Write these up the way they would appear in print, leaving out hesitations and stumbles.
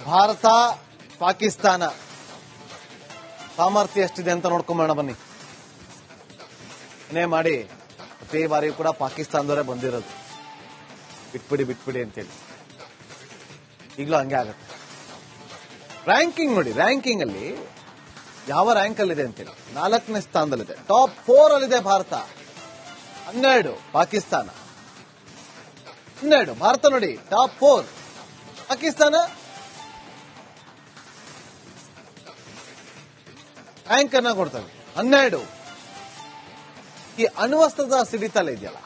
ಭಾರತ ಪಾಕಿಸ್ತಾನ ಸಾಮರ್ಥ್ಯ ಎಷ್ಟಿದೆ ಅಂತ ನೋಡ್ಕೊಂಬೋಣ ಬನ್ನಿ. ಏನೇ ಮಾಡಿ ಪ್ರತಿ ಬಾರಿ ಕೂಡ ಪಾಕಿಸ್ತಾನದವರೇ ಬಂದಿರೋದು. ಬಿಟ್ಬಿಡಿ ಅಂತೇಳಿ ಈಗಲೂ ಹಂಗೆ ಆಗತ್ತೆ. ರ್ಯಾಂಕಿಂಗ್ ನೋಡಿ, ರ್ಯಾಂಕಿಂಗ್ ಅಲ್ಲಿ ಯಾವ ರ್ಯಾಂಕ್ ಅಲ್ಲಿದೆ ಅಂತೇಳಿ 4ನೇ ಸ್ಥಾನದಲ್ಲಿದೆ. ಟಾಪ್ 4 ಅಲ್ಲಿದೆ ಭಾರತ. 12 ಪಾಕಿಸ್ತಾನ. 12 ಭಾರತ ನೋಡಿ ಟಾಪ್ 4, ಪಾಕಿಸ್ತಾನ ರ್ಯಾಂಕ್ ಅನ್ನ ಕೊಡ್ತವೆ 12. ಈ ಅಣ್ವಸ್ತ್ರದ ಸಿಡಿತಲ್ಲ ಇದೆಯಲ್ಲ,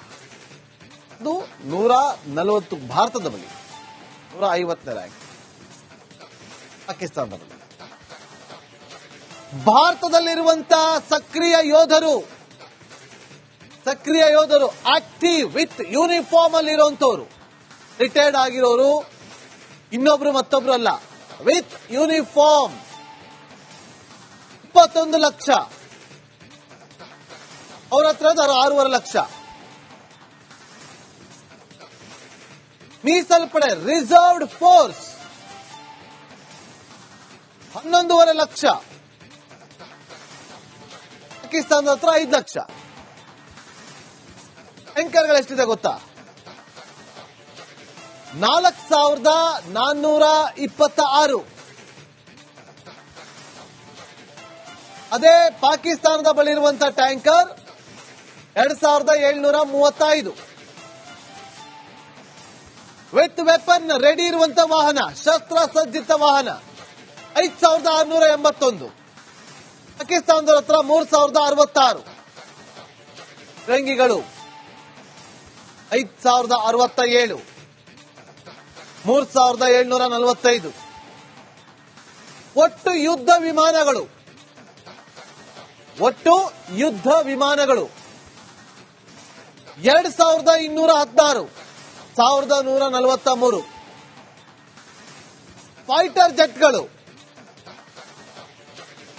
ಅದು 140 ಭಾರತದ ಬಳಿ, 150ನೇ ರ್ಯಾಂಕ್ ಪಾಕಿಸ್ತಾನದ ಬಳಿ. ಭಾರತದಲ್ಲಿರುವಂತಹ ಸಕ್ರಿಯ ಯೋಧರು ಆಕ್ಟಿವ್ ವಿತ್ ಯೂನಿಫಾರ್ಮ್ ಅಲ್ಲಿ ಇರುವಂತವ್ರು, ರಿಟೈರ್ಡ್ ಆಗಿರೋರು, ಇನ್ನೊಬ್ರು ಮತ್ತೊಬ್ರು ಅಲ್ಲ, ವಿತ್ ಯೂನಿಫಾರ್ಮ್ 21 ಲಕ್ಷ. ಅವ್ರ ಹತ್ರ 6.5 ಲಕ್ಷ. ಮೀಸಲ್ಪಡೆ ರಿಸರ್ವ್ಡ್ ಫೋರ್ಸ್ 11.5 ಲಕ್ಷ. ಪಾಕಿಸ್ತಾನದ ಹತ್ರ 5 ಲಕ್ಷ. ಟ್ಯಾಂಕರ್ಗಳು ಎಷ್ಟಿದೆ ಗೊತ್ತಾ? 4,426. ಅದೇ ಪಾಕಿಸ್ತಾನದ ಬಳಿ ಇರುವಂತಹ ಟ್ಯಾಂಕರ್ 2,735. ವಿತ್ ವೆಪನ್ ರೆಡಿ ಇರುವಂತಹ ವಾಹನ, ಶಸ್ತ್ರ ಸಜ್ಜಿತ ವಾಹನ 5,681. ಪಾಕಿಸ್ತಾನದ ಹತ್ರ 3,066. ಫಿರಂಗಿಗಳು 5,067, 3,745. ಒಟ್ಟು ಯುದ್ಧ ವಿಮಾನಗಳು 2,216, 1,143. ಫೈಟರ್ ಜೆಟ್ಗಳು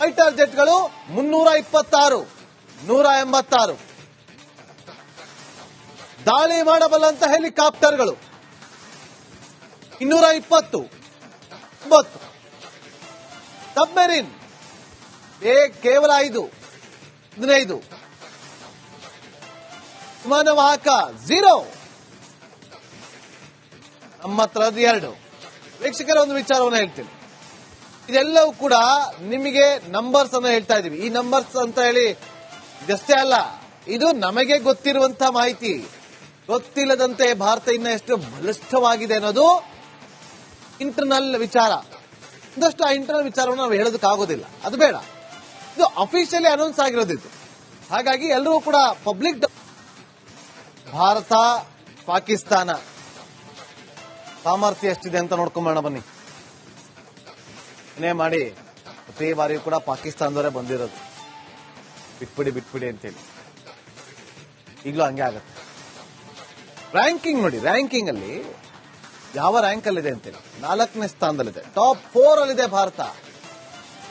326, 186. ದಾಳಿ ಮಾಡಬಲ್ಲಂತ ಹೆಲಿಕಾಪ್ಟರ್ಗಳು 220, 9. ಸಬ್ಮೆರಿನ್ ಕೇವಲ 15. ವಿಮಾನ ವಾಹಕ 0, ನಮ್ಮ ಹತ್ರ 2. ವೀಕ್ಷಕರ ಒಂದು ವಿಚಾರವನ್ನು ಹೇಳ್ತೀನಿ. ಇದೆಲ್ಲವೂ ಕೂಡ ನಿಮಗೆ ನಂಬರ್ಸ್ ಅನ್ನು ಹೇಳ್ತಾ ಇದೀವಿ. ಈ ನಂಬರ್ಸ್ ಅಂತ ಹೇಳಿ ಇದಷ್ಟೇ ಅಲ್ಲ, ಇದು ನಮಗೆ ಗೊತ್ತಿರುವಂತಹ ಮಾಹಿತಿ. ಗೊತ್ತಿಲ್ಲದಂತೆ ಭಾರತ ಇನ್ನ ಎಷ್ಟು ಬಲಿಷ್ಠವಾಗಿದೆ ಅನ್ನೋದು ಇಂಟರ್ನಲ್ ವಿಚಾರ. ಒಂದಷ್ಟು ಆ ಇಂಟರ್ನಲ್ ವಿಚಾರವನ್ನು ನಾವು ಹೇಳೋದಕ್ಕಾಗೋದಿಲ್ಲ, ಅದು ಬೇಡ. ಇದು ಅಫಿಷಿಯಲಿ ಅನೌನ್ಸ್ ಆಗಿರೋದಿತ್ತು. ಹಾಗಾಗಿ ಎಲ್ಲರೂ ಕೂಡ ಪಬ್ಲಿಕ್. ಭಾರತ ಪಾಕಿಸ್ತಾನ ಸಾಮರ್ಥ್ಯ ಎಷ್ಟಿದೆ ಅಂತ ನೋಡ್ಕೊಂಬೋಣ ಬನ್ನಿ. ಏನೇ ಮಾಡಿ ಪ್ರತಿ ಬಾರಿ ಕೂಡ ಪಾಕಿಸ್ತಾನದವರೇ ಬಂದಿರೋದು. ಬಿಟ್ಬಿಡಿ ಅಂತೇಳಿ ಈಗಲೂ ಹಂಗೆ ಆಗತ್ತೆ. ರ್ಯಾಂಕಿಂಗ್ ನೋಡಿ, ರ್ಯಾಂಕಿಂಗ್ ಅಲ್ಲಿ ಯಾವ ರ್ಯಾಂಕ್ ಅಲ್ಲಿದೆ ಅಂತೇಳಿ 4ನೇ ಸ್ಥಾನದಲ್ಲಿದೆ. ಟಾಪ್ 4 ಅಲ್ಲಿದೆ ಭಾರತ.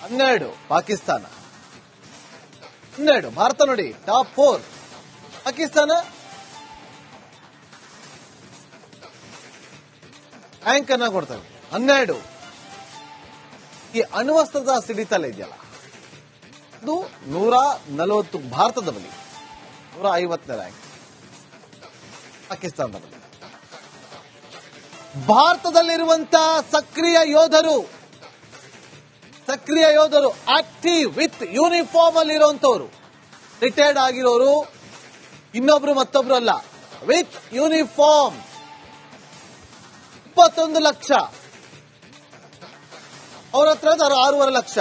12 ಪಾಕಿಸ್ತಾನ. 12 ಭಾರತ ನೋಡಿ ಟಾಪ್ 4, ಪಾಕಿಸ್ತಾನ ರ್ಯಾಂಕ್ ಅನ್ನ ಕೊಡ್ತವೆ 12. ಈ ಅಣ್ವಸ್ತ್ರದ ಸಿಡಿತಲ್ಲ ಇದೆಯಲ್ಲ, ಅದು 140 ಭಾರತದ ಬಳಿ, 150ನೇ ರ್ಯಾಂಕ್ ಪಾಕಿಸ್ತಾನದ ಬಳಿ. ಭಾರತದಲ್ಲಿರುವಂತಹ ಸಕ್ರಿಯ ಯೋಧರು ಆಕ್ಟಿವ್ ವಿತ್ ಯೂನಿಫಾರ್ಮ್ ಅಲ್ಲಿ ಇರುವಂತವ್ರು, ರಿಟೈರ್ಡ್ ಆಗಿರೋರು, ಇನ್ನೊಬ್ರು ಮತ್ತೊಬ್ರು ಅಲ್ಲ, ವಿತ್ ಯೂನಿಫಾರ್ಮ್ 21 ಲಕ್ಷ. ಅವ್ರ ಹತ್ರ 6.5 ಲಕ್ಷ.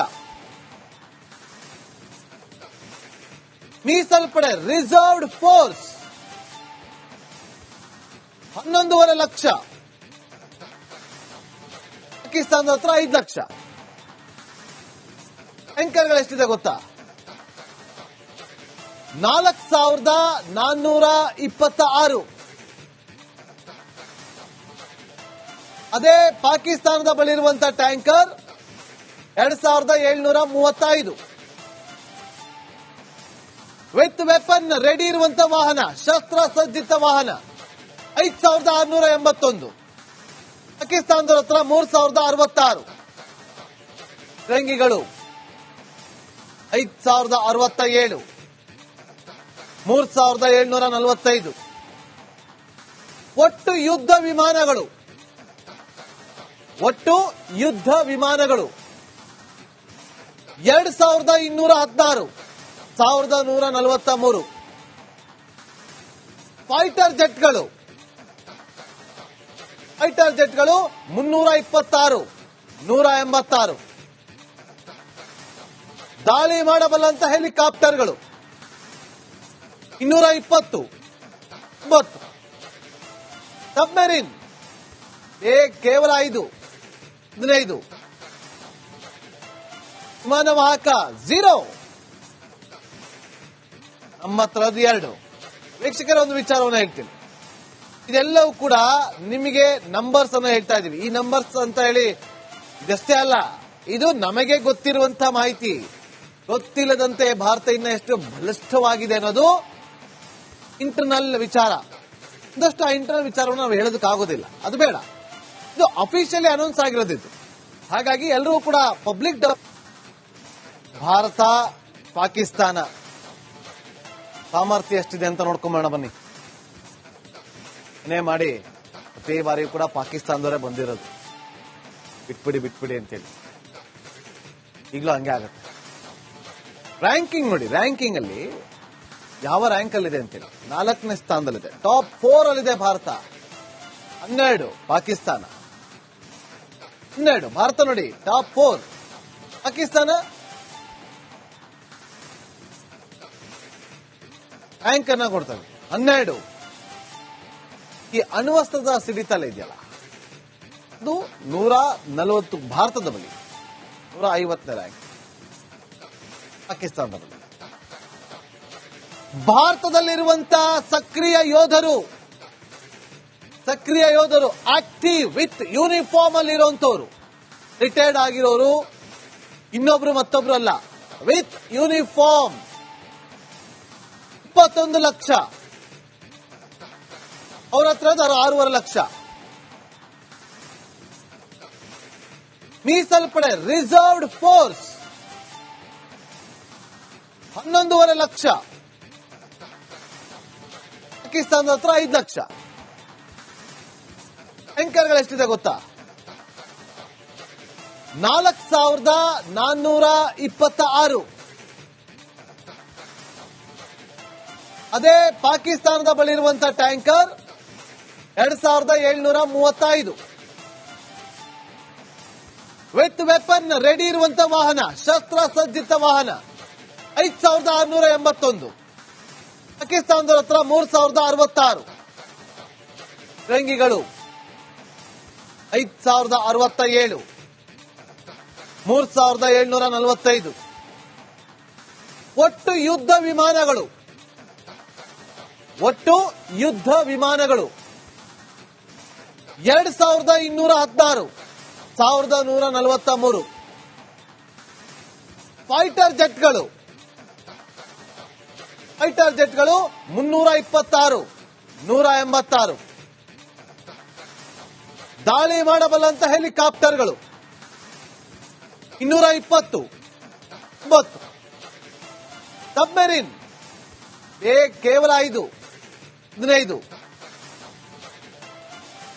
ಮೀಸಲ್ಪಡೆ ರಿಸರ್ವ್ಡ್ ಫೋರ್ಸ್ 11.5 ಲಕ್ಷ. ಪಾಕಿಸ್ತಾನದ ಹತ್ರ 5 ಲಕ್ಷ. ಟ್ಯಾಂಕರ್ಗಳು ಎಷ್ಟಿದೆ ಗೊತ್ತಾ? 4,426. ಅದೇ ಪಾಕಿಸ್ತಾನದ ಬಳಿ ಇರುವಂತಹ ಟ್ಯಾಂಕರ್ 2,735. ವಿತ್ ವೆಪನ್ ರೆಡಿ ಇರುವಂತಹ ವಾಹನ, ಶಸ್ತ್ರ ಸಜ್ಜಿತ ವಾಹನ 5,681. ಪಾಕಿಸ್ತಾನದ ಹತ್ರ 3,066. ಫಿರಂಗಿಗಳು 5067, 3745. ಒಟ್ಟು ಯುದ್ಧ ವಿಮಾನಗಳು 2216, 1143. ಫೈಟರ್ ಜೆಟ್ಗಳು 326, 186. ದಾಳಿ ಮಾಡಬಲ್ಲಂತ ಹೆಲಿಕಾಪ್ಟರ್ಗಳು 220, 9. ಸಬ್ಮೆರಿನ್ ಕೇವಲ 15. ವಿಮಾನ ವಾಹಕ 0, ನಮ್ಮ ಹತ್ರ 2. ವೀಕ್ಷಕರ ಒಂದು ವಿಚಾರವನ್ನು ಹೇಳ್ತೀನಿ. ಇದೆಲ್ಲವೂ ಕೂಡ ನಿಮಗೆ ನಂಬರ್ಸ್ ಅನ್ನು ಹೇಳ್ತಾ ಇದೀವಿ. ಈ ನಂಬರ್ಸ್ ಅಂತ ಹೇಳಿ ಇದಷ್ಟೇ ಅಲ್ಲ, ಇದು ನಮಗೆ ಗೊತ್ತಿರುವಂತಹ ಮಾಹಿತಿ. ಗೊತ್ತಿಲ್ಲದಂತೆ ಭಾರತ ಇನ್ನ ಎಷ್ಟು ಬಲಿಷ್ಠವಾಗಿದೆ ಅನ್ನೋದು ಇಂಟರ್ನಲ್ ವಿಚಾರ. ಒಂದಷ್ಟು ಆ ಇಂಟರ್ನಲ್ ವಿಚಾರವನ್ನು ನಾವು ಹೇಳೋದಕ್ಕಾಗೋದಿಲ್ಲ, ಅದು ಬೇಡ. ಇದು ಅಫಿಷಿಯಲಿ ಅನೌನ್ಸ್ ಆಗಿರೋದಿದ್ದು. ಹಾಗಾಗಿ ಎಲ್ಲರೂ ಕೂಡ ಪಬ್ಲಿಕ್ ಭಾರತ ಪಾಕಿಸ್ತಾನ ಸಾಮರ್ಥ್ಯ ಎಷ್ಟಿದೆ ಅಂತ ನೋಡ್ಕೊಂಬೋಣ ಬನ್ನಿ. ಏನೇ ಮಾಡಿ ಪ್ರತಿ ಬಾರಿ ಕೂಡ ಪಾಕಿಸ್ತಾನದವರೇ ಬಂದಿರೋದು. ಬಿಟ್ಬಿಡಿ ಅಂತೇಳಿ ಈಗಲೂ ಹಂಗೆ ಆಗತ್ತೆ. ರ್ಯಾಂಕಿಂಗ್ ನೋಡಿ, ರ್ಯಾಂಕಿಂಗ್ ಅಲ್ಲಿ ಯಾವ ರ್ಯಾಂಕ್ ಅಲ್ಲಿದೆ ಅಂತೇಳಿ 4ನೇ ಸ್ಥಾನದಲ್ಲಿದೆ. ಟಾಪ್ 4 ಅಲ್ಲಿದೆ ಭಾರತ. 12 ಪಾಕಿಸ್ತಾನ. 12 ಭಾರತ ನೋಡಿ ಟಾಪ್ 4, ಪಾಕಿಸ್ತಾನ ರ್ಯಾಂಕ್ ಅನ್ನ ಕೊಡ್ತವೆ 12. ಈ ಅಣ್ವಸ್ತ್ರದ ಸಿಡಿತಲ್ಲ ಇದೆಯಲ್ಲ, ಅದು 140 ಭಾರತದ ಬಳಿ, 150ನೇ ರ್ಯಾಂಕ್ ಪಾಕಿಸ್ತಾನದ ಬಳಿ. ಭಾರತದಲ್ಲಿರುವಂತಹ ಸಕ್ರಿಯ ಯೋಧರು ಆಕ್ಟಿವ್ ವಿತ್ ಯೂನಿಫಾರ್ಮ್ ಅಲ್ಲಿ ಇರುವಂತವರು, ರಿಟೈರ್ಡ್ ಆಗಿರೋರು, ಇನ್ನೊಬ್ರು ಮತ್ತೊಬ್ರು ಅಲ್ಲ, ವಿತ್ ಯೂನಿಫಾರ್ಮ್ 21 ಲಕ್ಷ. ಅವ್ರ ಹತ್ರ 6.5 ಲಕ್ಷ. ಮೀಸಲ್ಪಡೆ ರಿಸರ್ವ್ಡ್ ಫೋರ್ಸ್ 11.5 ಲಕ್ಷ. ಪಾಕಿಸ್ತಾನದ ಹತ್ರ 5 ಲಕ್ಷ. ಟ್ಯಾಂಕರ್ಗಳು ಎಷ್ಟಿದೆ ಗೊತ್ತಾ? 4426. ಅದೇ ಪಾಕಿಸ್ತಾನದ ಬಳಿ ಇರುವಂತಹ ಟ್ಯಾಂಕರ್ 2735. ವಿತ್ ವೆಪನ್ ರೆಡಿ ಇರುವಂತಹ ವಾಹನ, ಶಸ್ತ್ರಸಜ್ಜಿತ ವಾಹನ 5681. ಪಾಕಿಸ್ತಾನದ ಹತ್ರ 3066. ಫಿರಂಗಿಗಳು 5067, 3745. ಒಟ್ಟು ಯುದ್ಧ ವಿಮಾನಗಳು 2216, 1143. ಫೈಟರ್ ಜೆಟ್ಗಳು 326, 186. ದಾಳಿ ಮಾಡಬಲ್ಲಂತ ಹೆಲಿಕಾಪ್ಟರ್ಗಳು 220, 9. ಸಬ್ಮೆರಿನ್ ಕೇವಲ 15.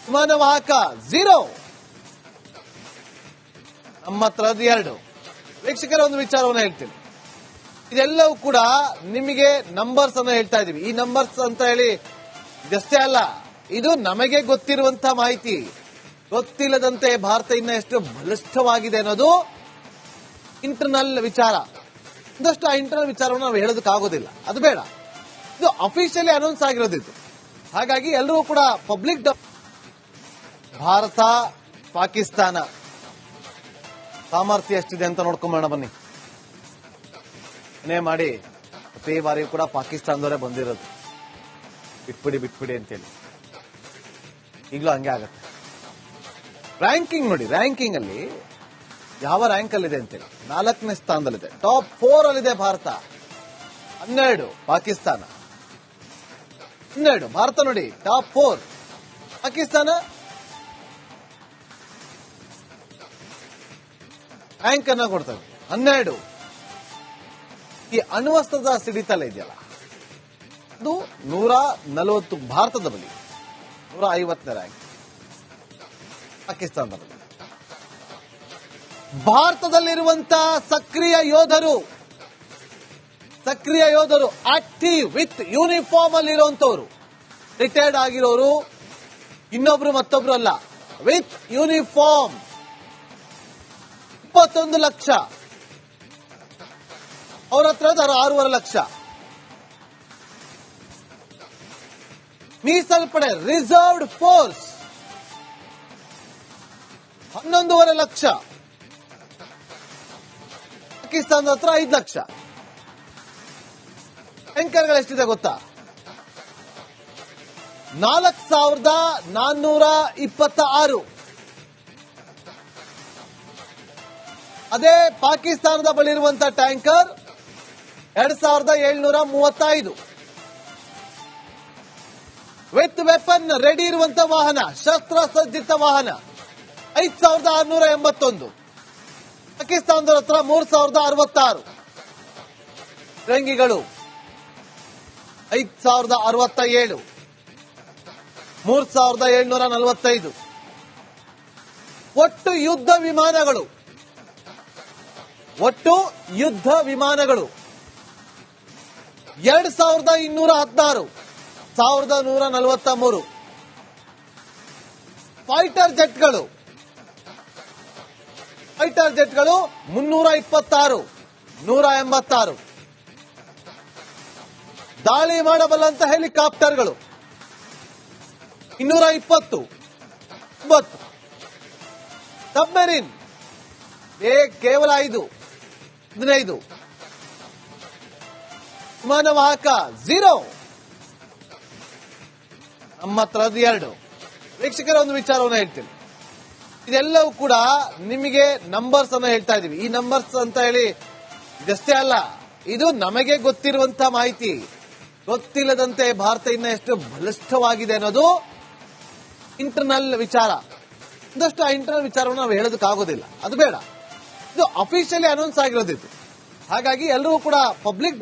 ವಿಮಾನ ವಾಹಕ 0, ನಮ್ಮ ಹತ್ರ 2. ವೀಕ್ಷಕರ ಒಂದು ವಿಚಾರವನ್ನು ಹೇಳ್ತೀನಿ. ಇದೆಲ್ಲವೂ ಕೂಡ ನಿಮಗೆ ನಂಬರ್ಸ್ ಅನ್ನು ಹೇಳ್ತಾ ಇದೀವಿ. ಈ ನಂಬರ್ಸ್ ಅಂತ ಹೇಳಿ ಇದಷ್ಟೇ ಅಲ್ಲ, ಇದು ನಮಗೆ ಗೊತ್ತಿರುವಂತಹ ಮಾಹಿತಿ. ಗೊತ್ತಿಲ್ಲದಂತೆ ಭಾರತ ಇನ್ನ ಎಷ್ಟು ಬಲಿಷ್ಠವಾಗಿದೆ ಅನ್ನೋದು ಇಂಟರ್ನಲ್ ವಿಚಾರ. ಒಂದಷ್ಟು ಆ ಇಂಟರ್ನಲ್ ವಿಚಾರವನ್ನು ನಾವು ಹೇಳೋದಕ್ಕಾಗೋದಿಲ್ಲ, ಅದು ಬೇಡ. ಇದು ಅಫಿಷಿಯಲಿ ಅನೌನ್ಸ್ ಆಗಿರೋದಿದ್ದು. ಹಾಗಾಗಿ ಎಲ್ಲರೂ ಕೂಡ ಪಬ್ಲಿಕ್ ಭಾರತ ಪಾಕಿಸ್ತಾನ ಸಾಮರ್ಥ್ಯ ಎಷ್ಟಿದೆ ಅಂತ ನೋಡ್ಕೊಂಬೋಣ ಬನ್ನಿ. ಏನೇ ಮಾಡಿ ಪ್ರತಿ ಬಾರಿ ಕೂಡ ಪಾಕಿಸ್ತಾನದವರೇ ಬಂದಿರೋದು. ಬಿಟ್ಬಿಡಿ ಅಂತೇಳಿ ಈಗಲೂ ಹಂಗೆ ಆಗತ್ತೆ. ರ್ಯಾಂಕಿಂಗ್ ನೋಡಿ, ರ್ಯಾಂಕಿಂಗ್ ಅಲ್ಲಿ ಯಾವ ರ್ಯಾಂಕ್ ಅಲ್ಲಿದೆ ಅಂತೇಳಿ 4ನೇ ಸ್ಥಾನದಲ್ಲಿದೆ. ಟಾಪ್ 4 ಅಲ್ಲಿದೆ ಭಾರತ. 12 ಪಾಕಿಸ್ತಾನ. 12 ಭಾರತ ನೋಡಿ ಟಾಪ್ 4, ಪಾಕಿಸ್ತಾನ ಟ್ಯಾಂಕ್ ಅನ್ನ ಕೊಡ್ತವೆ. 12 ಈ ಅಣ್ವಸ್ತ್ರದ ಸಿಡಿತಲ್ಲ ಇದೆಯಲ್ಲ, ಅದು 140 ಭಾರತದ ಬಳಿ, 150ನೇ ರ್ಯಾಂಕ್ ಪಾಕಿಸ್ತಾನದ ಬಳಿ. ಭಾರತದಲ್ಲಿರುವಂತಹ ಸಕ್ರಿಯ ಯೋಧರು ಆಕ್ಟಿವ್ ವಿತ್ ಯೂನಿಫಾರ್ಮ್ ಅಲ್ಲಿ ಇರುವಂತವ್ರು, ರಿಟೈರ್ಡ್ ಆಗಿರೋರು, ಇನ್ನೊಬ್ರು ಮತ್ತೊಬ್ರು ಅಲ್ಲ, ವಿತ್ ಯೂನಿಫಾರ್ಮ್ 21 ಲಕ್ಷ. ಅವ್ರ ಹತ್ರ 6.5 ಲಕ್ಷ. ಮೀಸಲ್ಪಡೆ ರಿಸರ್ವ್ಡ್ ಫೋರ್ಸ್ 11.5 ಲಕ್ಷ. ಪಾಕಿಸ್ತಾನದ ಹತ್ರ 5 ಲಕ್ಷ. ಟ್ಯಾಂಕರ್ಗಳು ಎಷ್ಟಿದೆ ಗೊತ್ತಾ? 4,426. ಅದೇ ಪಾಕಿಸ್ತಾನದ ಬಳಿ ಇರುವಂತಹ ಟ್ಯಾಂಕರ್ 2,735. ವಿತ್ ವೆಪನ್ ರೆಡಿ ಇರುವಂತಹ ವಾಹನ, ಶಸ್ತ್ರಸಜ್ಜಿತ ವಾಹನ 5,681. ಪಾಕಿಸ್ತಾನದ ಹತ್ರ 3,066. ಫಿರಂಗಿಗಳು 5,067, 3,745. ಒಟ್ಟು ಯುದ್ಧ ವಿಮಾನಗಳು 2,216, 1,143. ಫೈಟರ್ ಜೆಟ್ಗಳು 326, 186. ದಾಳಿ ಮಾಡಬಲ್ಲಂತ ಹೆಲಿಕಾಪ್ಟರ್ಗಳು 220, 9. ಸಬ್ಮೆರಿನ್ ಕೇವಲ 5, 15. ವಿಮಾನ ವಾಹಕ 0, ನಮ್ಮ ಹತ್ರ 2. ವೀಕ್ಷಕರ ಒಂದು ವಿಚಾರವನ್ನು ಹೇಳ್ತೀನಿ. ಇದೆಲ್ಲವೂ ಕೂಡ ನಿಮಗೆ ನಂಬರ್ಸ್ ಅನ್ನ ಹೇಳ್ತಾ ಇದೀವಿ. ಈ ನಂಬರ್ಸ್ ಅಂತ ಹೇಳಿ ಇದಷ್ಟೇ ಅಲ್ಲ, ಇದು ನಮಗೆ ಗೊತ್ತಿರುವಂತಹ ಮಾಹಿತಿ. ಗೊತ್ತಿಲ್ಲದಂತೆ ಭಾರತ ಇನ್ನ ಎಷ್ಟು ಬಲಿಷ್ಠವಾಗಿದೆ ಅನ್ನೋದು ಇಂಟರ್ನಲ್ ವಿಚಾರ. ಒಂದಷ್ಟು ಆ ಇಂಟರ್ನಲ್ ವಿಚಾರವನ್ನು ನಾವು ಹೇಳೋದಕ್ಕಾಗೋದಿಲ್ಲ, ಅದು ಬೇಡ. ಇದು ಅಫಿಷಿಯಲಿ ಅನೌನ್ಸ್ ಆಗಿರೋದಿತ್ತು. ಹಾಗಾಗಿ ಎಲ್ಲರೂ ಕೂಡ ಪಬ್ಲಿಕ್